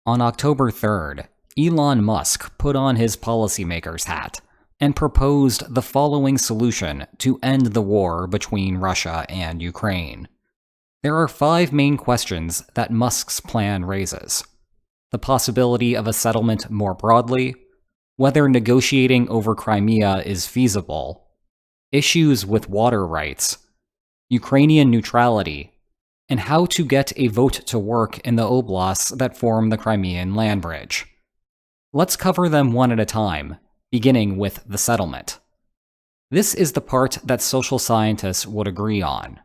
On October 3rd, Elon Musk put on his policymaker's hat and proposed the following solution to end the war between Russia and Ukraine. There are 5 main questions that Musk's plan raises: the possibility of a settlement more broadly, whether negotiating over Crimea is feasible, issues with water rights, Ukrainian neutrality, and how to get a vote to work in the oblasts that form the Crimean land bridge. Let's cover them one at a time, beginning with the settlement. This is the part that social scientists would agree on.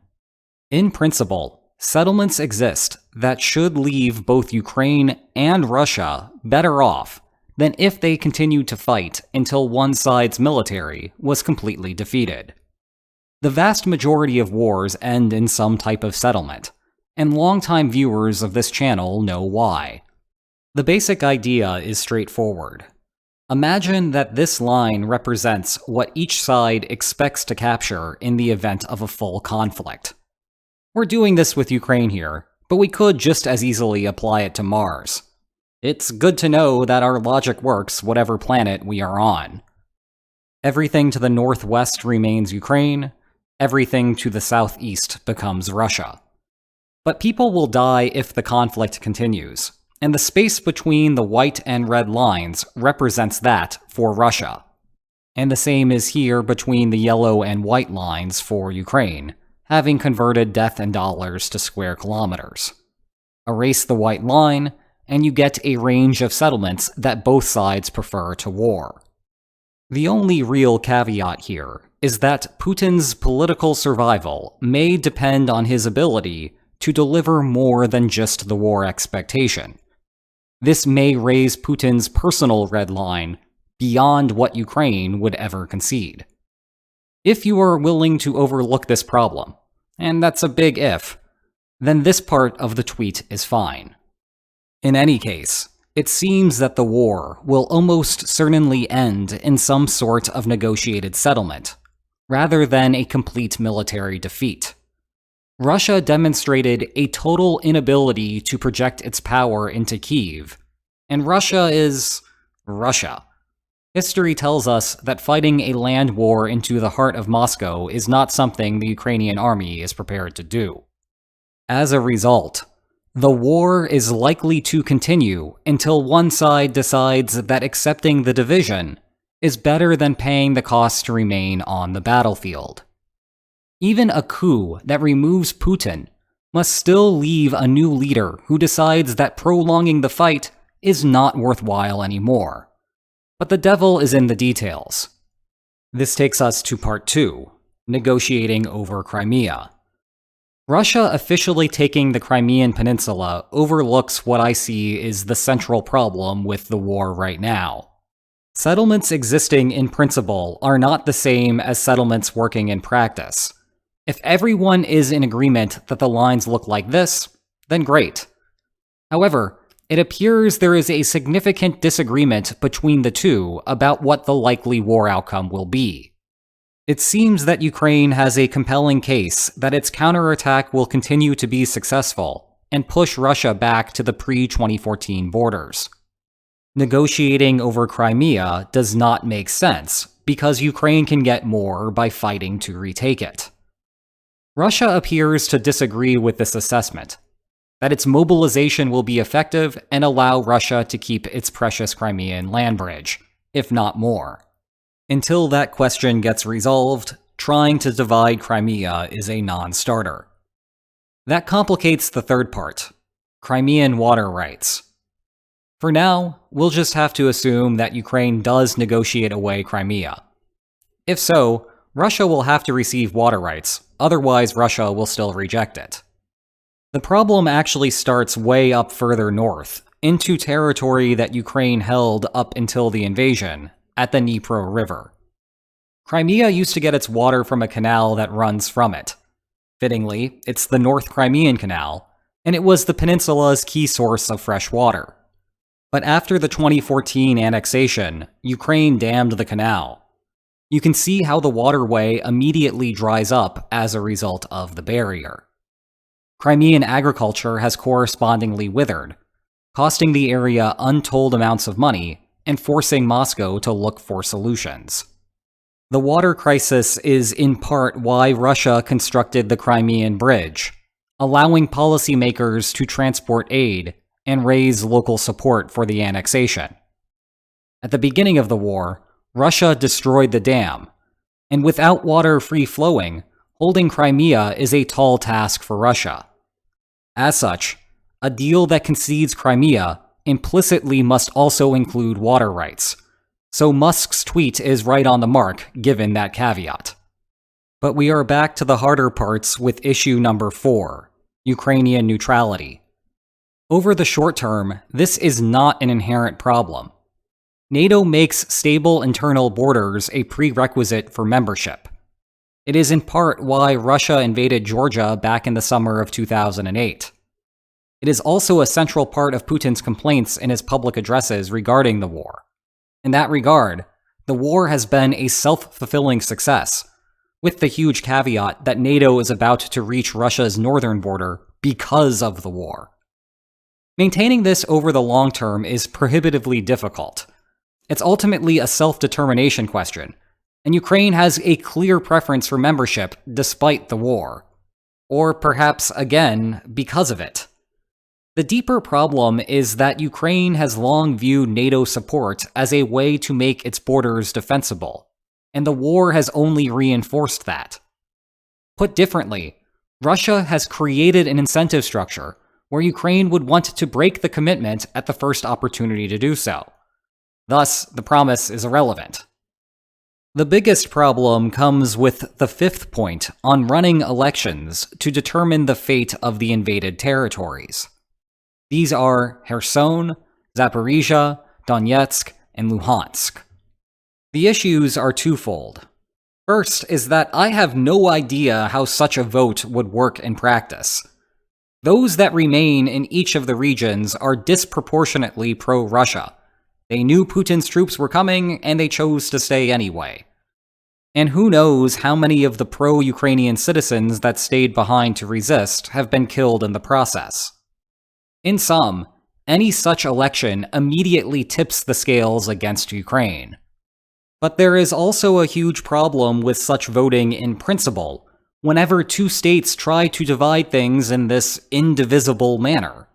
In principle, settlements exist that should leave both Ukraine and Russia better off than if they continued to fight until one side's military was completely defeated. The vast majority of wars end in some type of settlement, and longtime viewers of this channel know why. The basic idea is straightforward. Imagine that this line represents what each side expects to capture in the event of a full conflict. We're doing this with Ukraine here, but we could just as easily apply it to Mars. It's good to know that our logic works whatever planet we are on. Everything to the northwest remains Ukraine, everything to the southeast becomes Russia. But people will die if the conflict continues, and the space between the white and red lines represents that for Russia. And the same is here between the yellow and white lines for Ukraine, having converted death and dollars to square kilometers. Erase the white line, and you get a range of settlements that both sides prefer to war. The only real caveat here is that Putin's political survival may depend on his ability to deliver more than just the war expectation. This may raise Putin's personal red line beyond what Ukraine would ever concede. If you are willing to overlook this problem, and that's a big if, then this part of the tweet is fine. In any case, it seems that the war will almost certainly end in some sort of negotiated settlement, rather than a complete military defeat. Russia demonstrated a total inability to project its power into Kyiv, and Russia is Russia. History tells us that fighting a land war into the heart of Moscow is not something the Ukrainian army is prepared to do. As a result, the war is likely to continue until one side decides that accepting the division is better than paying the cost to remain on the battlefield. Even a coup that removes Putin must still leave a new leader who decides that prolonging the fight is not worthwhile anymore. But the devil is in the details. This takes us to part 2, negotiating over Crimea. Russia officially taking the Crimean Peninsula overlooks what I see is the central problem with the war right now. Settlements existing in principle are not the same as settlements working in practice. If everyone is in agreement that the lines look like this, then great. However, it appears there is a significant disagreement between the two about what the likely war outcome will be. It seems that Ukraine has a compelling case that its counterattack will continue to be successful and push Russia back to the pre-2014 borders. Negotiating over Crimea does not make sense because Ukraine can get more by fighting to retake it. Russia appears to disagree with this assessment, that its mobilization will be effective and allow Russia to keep its precious Crimean land bridge, if not more. Until that question gets resolved, trying to divide Crimea is a non-starter. That complicates the third part, Crimean water rights. For now, we'll just have to assume that Ukraine does negotiate away Crimea. If so, Russia will have to receive water rights, otherwise Russia will still reject it. The problem actually starts way up further north, into territory that Ukraine held up until the invasion, at the Dnipro River. Crimea used to get its water from a canal that runs from it. Fittingly, it's the North Crimean Canal, and it was the peninsula's key source of fresh water. But after the 2014 annexation, Ukraine dammed the canal. You can see how the waterway immediately dries up as a result of the barrier. Crimean agriculture has correspondingly withered, costing the area untold amounts of money and forcing Moscow to look for solutions. The water crisis is in part why Russia constructed the Crimean Bridge, allowing policymakers to transport aid and raise local support for the annexation. At the beginning of the war, Russia destroyed the dam, and without water free-flowing, holding Crimea is a tall task for Russia. As such, a deal that concedes Crimea implicitly must also include water rights, so Musk's tweet is right on the mark given that caveat. But we are back to the harder parts with issue number 4, Ukrainian neutrality. Over the short term, this is not an inherent problem. NATO makes stable internal borders a prerequisite for membership. It is in part why Russia invaded Georgia back in the summer of 2008. It is also a central part of Putin's complaints in his public addresses regarding the war. In that regard, the war has been a self-fulfilling success, with the huge caveat that NATO is about to reach Russia's northern border because of the war. Maintaining this over the long term is prohibitively difficult. It's ultimately a self-determination question, and Ukraine has a clear preference for membership despite the war. Or perhaps, again, because of it. The deeper problem is that Ukraine has long viewed NATO support as a way to make its borders defensible, and the war has only reinforced that. Put differently, Russia has created an incentive structure where Ukraine would want to break the commitment at the first opportunity to do so. Thus, the promise is irrelevant. The biggest problem comes with the 5th point on running elections to determine the fate of the invaded territories. These are Kherson, Zaporizhia, Donetsk, and Luhansk. The issues are twofold. First is that I have no idea how such a vote would work in practice. Those that remain in each of the regions are disproportionately pro-Russia. They knew Putin's troops were coming, and they chose to stay anyway. And who knows how many of the pro-Ukrainian citizens that stayed behind to resist have been killed in the process. In sum, any such election immediately tips the scales against Ukraine. But there is also a huge problem with such voting in principle, whenever two states try to divide things in this indivisible manner.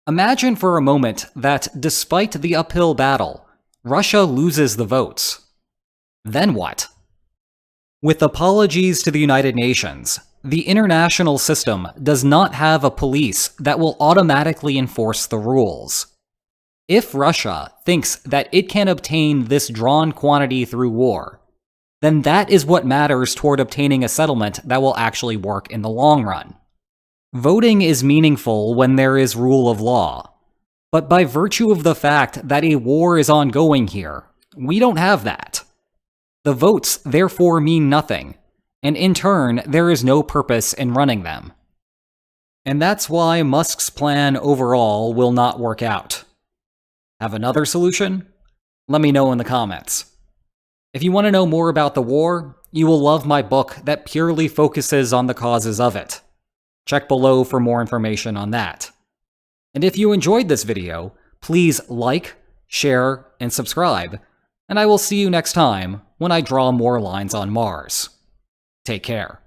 Imagine for a moment that, despite the uphill battle, Russia loses the votes. Then what? With apologies to the United Nations, the international system does not have a police that will automatically enforce the rules. If Russia thinks that it can obtain this drawn quantity through war, then that is what matters toward obtaining a settlement that will actually work in the long run. Voting is meaningful when there is rule of law, but by virtue of the fact that a war is ongoing here, we don't have that. The votes therefore mean nothing, and in turn, there is no purpose in running them. And that's why Musk's plan overall will not work out. Have another solution? Let me know in the comments. If you want to know more about the war, you will love my book that purely focuses on the causes of it. Check below for more information on that. And if you enjoyed this video, please like, share, and subscribe, and I will see you next time when I draw more lines on Mars. Take care.